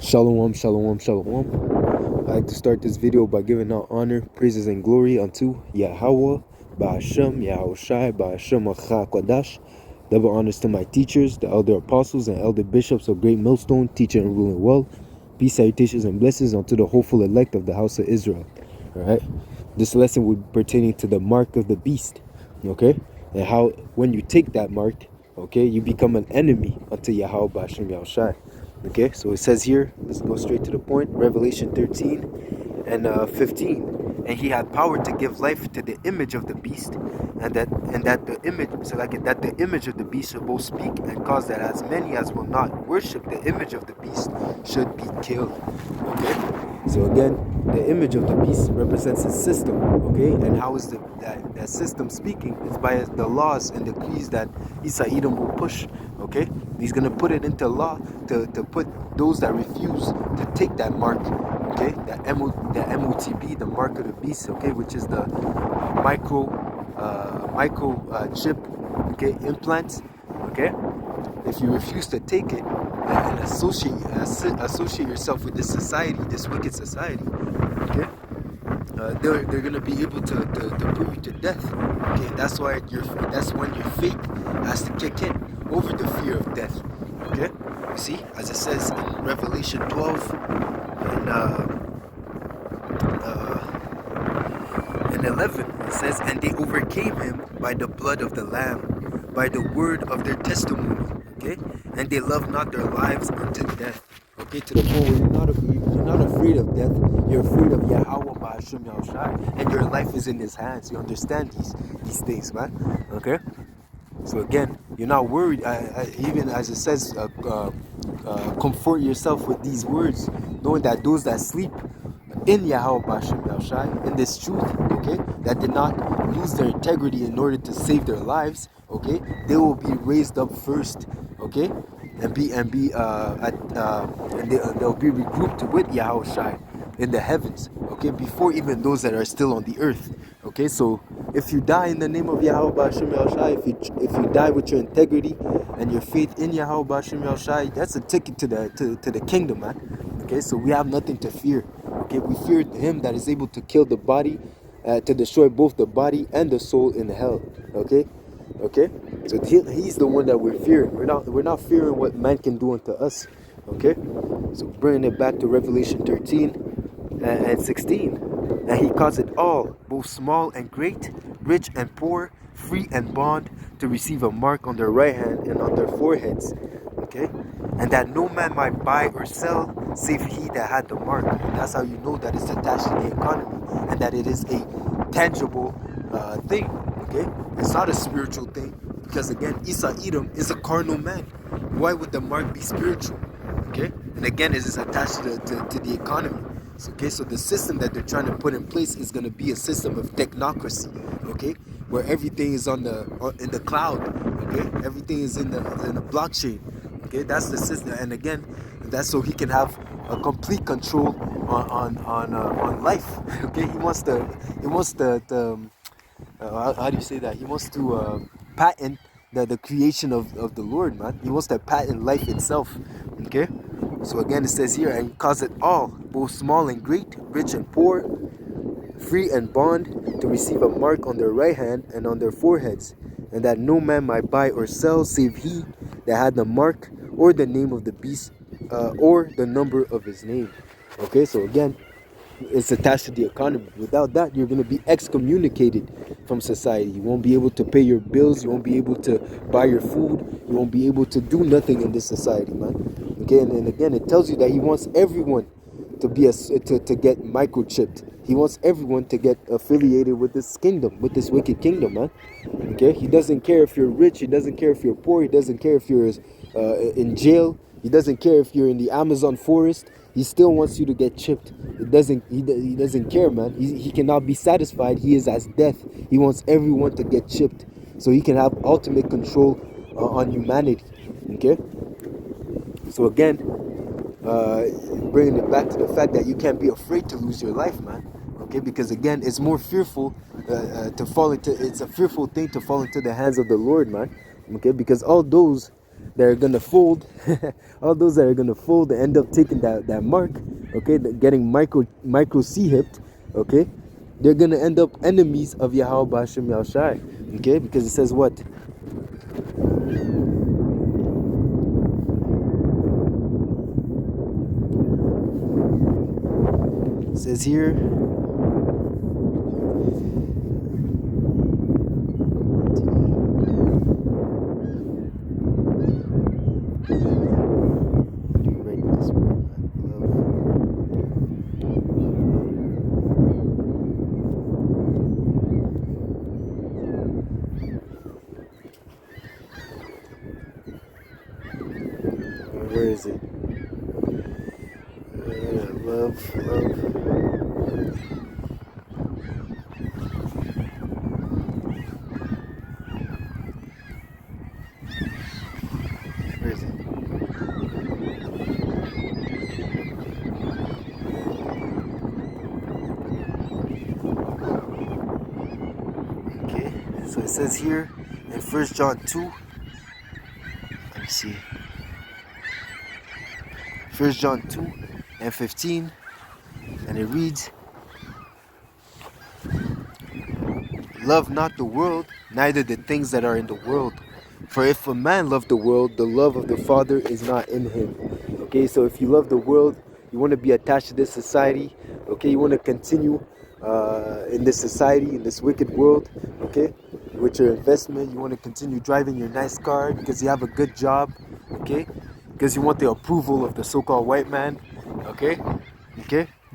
Shalom, shalom, shalom. I'd like to start this video by giving out honor, praises, and glory unto Yahweh, Ba'ashem, Yahushai, Ba'ashem, Acha Kwadash. Double honors to my teachers, the elder apostles and elder bishops of Great Millstone, teaching and ruling well. Peace, salutations, and blessings unto the hopeful elect of the house of Israel. Alright? This lesson would be pertaining to the mark of the beast. Okay? And how when you take that mark, okay, you become an enemy unto Yahweh, Ba'ashem, Yahushai. Okay, so it says here, let's go straight to the point, Revelation 13 and 15. And he had power to give life to the image of the beast, and that the image, so like that the image of the beast should both speak and cause that as many as will not worship the image of the beast should be killed. Okay, so again, the image of the beast represents a system. Okay, and how is that system speaking? It's by the laws and decrees that Isa Edom will push. Okay, he's gonna put it into law to put those that refuse to take that mark, okay, the MOTB, the mark of the beast, okay, which is the micro chip, okay, implants, okay. If you refuse to take it and associate yourself with this society, this wicked society, okay, they're gonna be able to put you to death. Okay, that's when your faith has to kick in over the fear of death. Okay, you see, as it says in Revelation 12 and 11, it says, "And they overcame him by the blood of the Lamb, by the word of their testimony." Okay, and they loved not their lives unto death. Okay, to the point where you're not afraid of death, you're afraid of Yahweh Ba'ashem Yahushai, and your life is in His hands. You understand these things, man? Okay. So again, you're not worried. Even as it says, comfort yourself with these words, knowing that those that sleep in Yahweh Ba'ashem Yahushai, in this truth, okay, that did not lose their integrity in order to save their lives, okay, they will be raised up first, okay, and they'll be regrouped with Yahushai in the heavens, okay, before even those that are still on the earth. Okay, so if you die in the name of Yahweh Ba'ashem Yahushai, if you die with your integrity and your faith in Yahweh Ba'ashem Yahushai, that's a ticket to the kingdom, man. Okay, so we have nothing to fear. Okay, we fear Him that is able to kill the body, to destroy both the body and the soul in hell. Okay, so He's the one that we're fearing. We're not fearing what man can do unto us. Okay, so bringing it back to Revelation 13 and 16. And He caused it all, both small and great, rich and poor, free and bond, to receive a mark on their right hand and on their foreheads. Okay? And that no man might buy or sell, save he that had the mark. And that's how you know that it's attached to the economy, and that it is a tangible thing. Okay? It's not a spiritual thing, because again, Isa Edom is a carnal man. Why would the mark be spiritual? Okay? And again, it is attached to the economy. Okay, so the system that they're trying to put in place is going to be a system of technocracy, okay, where everything is in the cloud, okay, everything is in the blockchain, okay. That's the system, and again, that's so he can have a complete control on life. Okay, he wants to how do you say that? He wants to patent the creation of the Lord, man. He wants to patent life itself, okay. So again, it says here, and cause it all, both small and great, rich and poor, free and bond, to receive a mark on their right hand and on their foreheads, and that no man might buy or sell, save he that had the mark, or the name of the beast, or the number of his name. Okay, so again, it's attached to the economy. Without that, you're going to be excommunicated from society. You won't be able to pay your bills. You won't be able to buy your food. You won't be able to do nothing in this society, man. Okay, and again, it tells you that He wants everyone to be to get microchipped. He wants everyone to get affiliated with this kingdom, with this wicked kingdom, man. Okay, He doesn't care if you're rich. He doesn't care if you're poor. He doesn't care if you're in jail. He doesn't care if you're in the Amazon forest. He still wants you to get chipped. He doesn't care, man. He cannot be satisfied. He is as death. He wants everyone to get chipped, so He can have ultimate control on humanity. Okay. So again, bringing it back to the fact that you can't be afraid to lose your life, man. Okay, because again, it's more fearful to fall into. It's a fearful thing to fall into the hands of the Lord, man. Okay, because all those that are gonna fold, all those that are gonna fold and end up taking that mark, okay, getting micro C hipped, okay, they're gonna end up enemies of Yahweh B'Hashem Yahushai, okay, because it says what? It says here, where is it? Love. Where is it? Okay, so it says here in 1 John 2, let me see, 1 John 2 and 15, and it reads, love not the world, neither the things that are in the world. For if a man love the world, the love of the Father is not in him. Okay, so if you love the world, you want to be attached to this society, okay, you want to continue in this society, in this wicked world, okay, with your investment, you want to continue driving your nice car because you have a good job, okay, because you want the approval of the so-called white man, okay,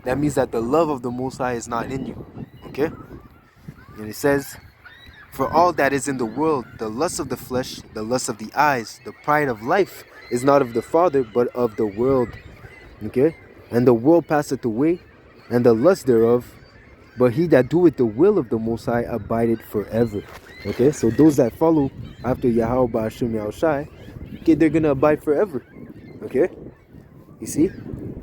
that means that the love of the Most High is not in you, okay. And it says, for all that is in the world, the lust of the flesh, the lust of the eyes, the pride of life, is not of the Father, but of the world. Okay? And the world passeth away, and the lust thereof, but he that doeth the will of the Most High abideth forever. Okay? So those that follow after Yahweh B'Hashem Yahushai, okay, they're going to abide forever. Okay? You see?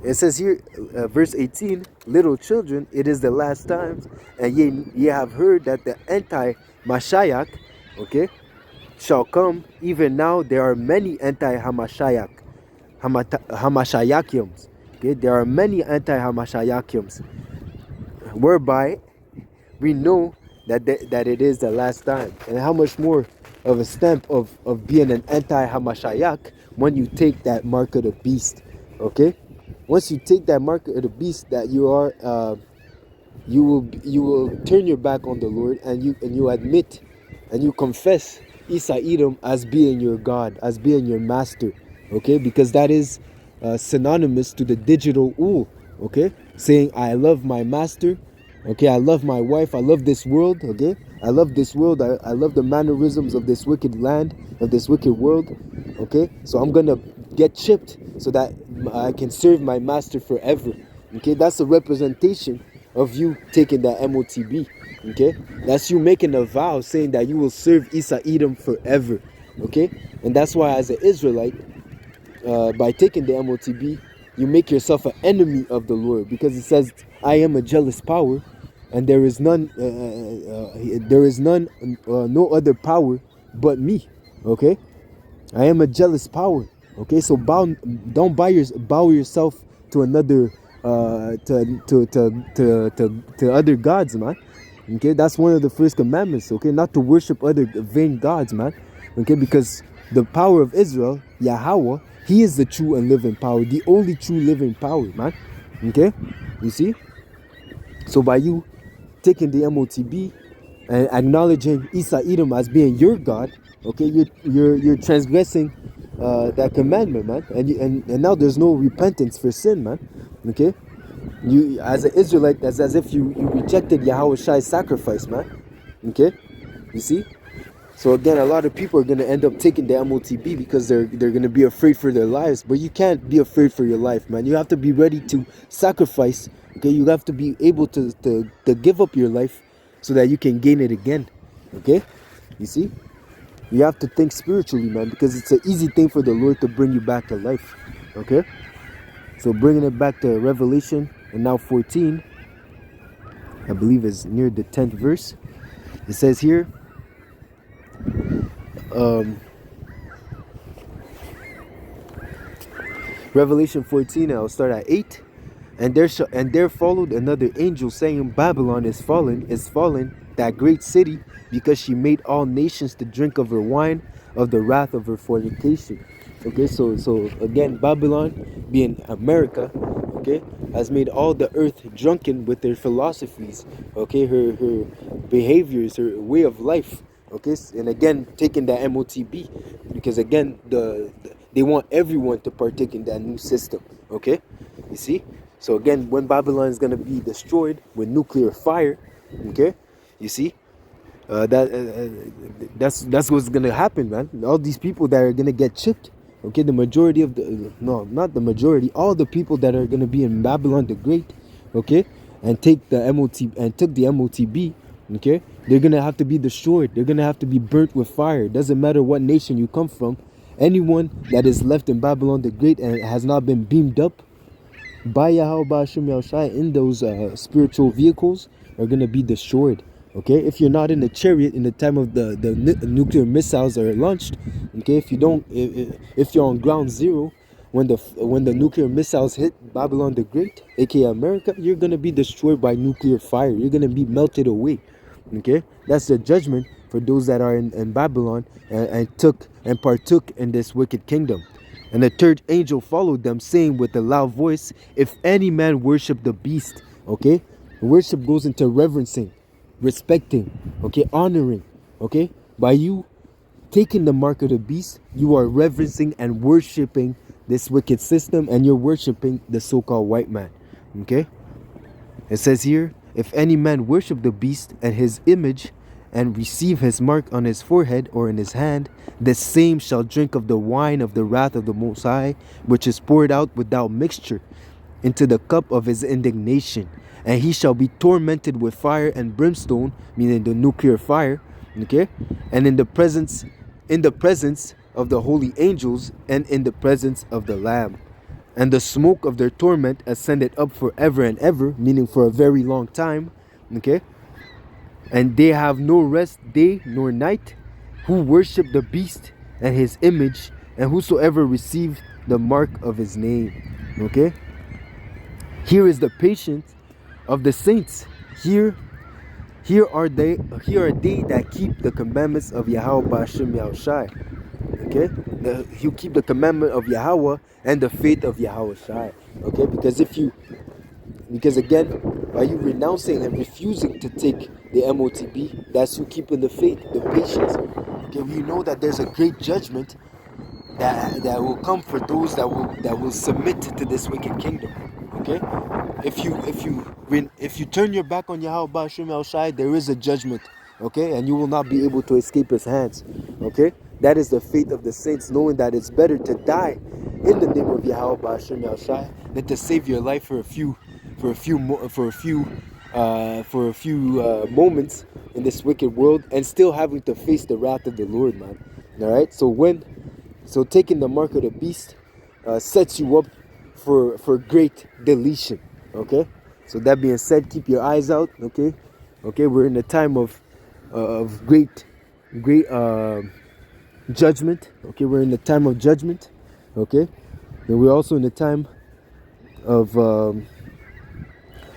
It says here, verse 18, little children, it is the last times, and ye have heard that the anti-Mashiach, okay, shall come. Even now there are many anti-Hamashiach, Hamashiachims. Okay, there are many anti-Hamashiachims, whereby we know that it is the last time. And how much more of a stamp of being an anti-Hamashiach when you take that mark of the beast, okay? Once you take that mark of the beast, that you are, you will turn your back on the Lord, and you admit and you confess Isa Edom as being your God, as being your master, okay? Because that is synonymous to the digital ul, okay? Saying I love my master, okay? I love my wife. I love this world, okay? I love this world. I love the mannerisms of this wicked land, of this wicked world, okay? So I'm gonna get chipped so that I can serve my master forever, okay? That's a representation of you taking that MOTB, okay? That's you making a vow saying that you will serve Isa Edom forever, okay? And that's why as an Israelite, by taking the MOTB, you make yourself an enemy of the Lord, because it says, I am a jealous power, and there is none, no other power but me, okay? I am a jealous power, okay? So don't bow yourself to another, to other gods, man. Okay, that's one of the first commandments, okay? Not to worship other vain gods, man. Okay, because the power of Israel, Yahweh, he is the true and living power, the only true living power, man. Okay, you see? So by you taking the MOTB and acknowledging Isa Edom as being your God, okay, you're transgressing that commandment, man. And now there's no repentance for sin, man. Okay, you as an Israelite, that's as if you rejected Yahweh Shai's sacrifice, man. Okay, you see? So again, a lot of people are gonna end up taking the MOTB because they're gonna be afraid for their lives. But you can't be afraid for your life, man. You have to be ready to sacrifice. Okay, you have to be able to give up your life so that you can gain it again. Okay, you see? You have to think spiritually, man, because it's an easy thing for the Lord to bring you back to life. Okay, so bringing it back to Revelation and now 14, I believe is near the 10th verse. It says here, Revelation 14, I'll start at 8. And there followed another angel saying, Babylon is fallen, that great city, because she made all nations to drink of her wine, of the wrath of her fornication. Okay, so again, Babylon, being America, okay, has made all the earth drunken with their philosophies, okay, her behaviors, her way of life, okay, and again, taking that MOTB, because again, they want everyone to partake in that new system, okay, you see. So again, when Babylon is going to be destroyed with nuclear fire, okay, you see, that's what's going to happen, man. All these people that are going to get chipped, okay, the majority of the, no, not the majority, all the people that are going to be in Babylon the Great, okay, and took the MOTB, okay, they're going to have to be destroyed. They're going to have to be burnt with fire. It doesn't matter what nation you come from. Anyone that is left in Babylon the Great and has not been beamed up by Yahweh Ba'ashim Yahushai in those spiritual vehicles are going to be destroyed. Okay, if you're not in the chariot in the time of the nuclear missiles are launched, okay, if you're on ground zero when the nuclear missiles hit Babylon the Great, aka America, you're going to be destroyed by nuclear fire. You're going to be melted away. Okay, that's the judgment for those that are in Babylon and partook in this wicked kingdom. And the third angel followed them, saying with a loud voice, if any man worship the beast, okay, worship goes into reverencing, respecting, okay, honoring, okay, by you taking the mark of the beast, you are reverencing and worshiping this wicked system, and you're worshiping the so-called white man, okay. It says here, if any man worship the beast and his image, and receive his mark on his forehead or in his hand, the same shall drink of the wine of the wrath of the Most High, which is poured out without mixture into the cup of his indignation. And he shall be tormented with fire and brimstone, meaning the nuclear fire, okay? And in the presence of the holy angels, and in the presence of the Lamb. And the smoke of their torment ascended up forever and ever, meaning for a very long time, okay? And they have no rest day nor night, who worship the beast and his image, and whosoever receive the mark of his name. Okay? Here is the patience of the saints. Here are they that keep the commandments of Yahweh Ba'ashim Yahushai. Okay? You keep the commandment of Yahweh and the faith of Yahweh Shai. Okay? Because again, by you renouncing and refusing to take the MOTB, that's you keeping the faith, the patience. Okay, we know that there's a great judgment that will come for those that will submit to this wicked kingdom. Okay, if you turn your back on Yahweh Ba'ashim Yahushai, there is a judgment. Okay, and you will not be able to escape his hands. Okay, that is the fate of the saints, knowing that it's better to die in the name of Yahweh Ba'ashim Yahushai than to save your life for a few moments in this wicked world and still having to face the wrath of the Lord, man. All right. So taking the mark of the beast sets you up for great deletion. Okay. So that being said, keep your eyes out. Okay. Okay. We're in a time of great judgment. Okay. We're in the time of judgment. Okay. And we're also in the time of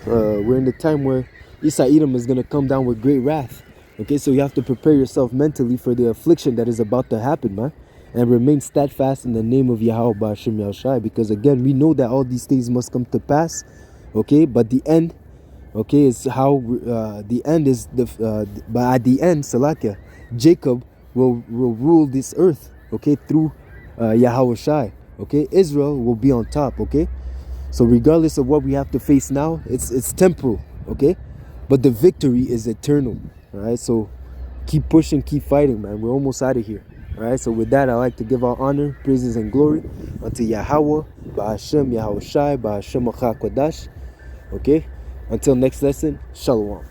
we're in the time where Isa Edom is going to come down with great wrath. Okay, so you have to prepare yourself mentally for the affliction that is about to happen, man. And remain steadfast in the name of Yahweh Ba'ashim Yahushai. Because again, we know that all these things must come to pass. Okay, but the end, okay, is how the end is but at the end, Salakia, Jacob will rule this earth. Okay, through Yahweh Shai. Okay, Israel will be on top. Okay. So regardless of what we have to face now, it's temporal, okay? But the victory is eternal, all right? So keep pushing, keep fighting, man. We're almost out of here, all right? So with that, I like to give our honor, praises, and glory unto Yahweh, Ba'ashim Yahushai, Ba'ashim Achak Kodash, okay? Until next lesson, Shalom.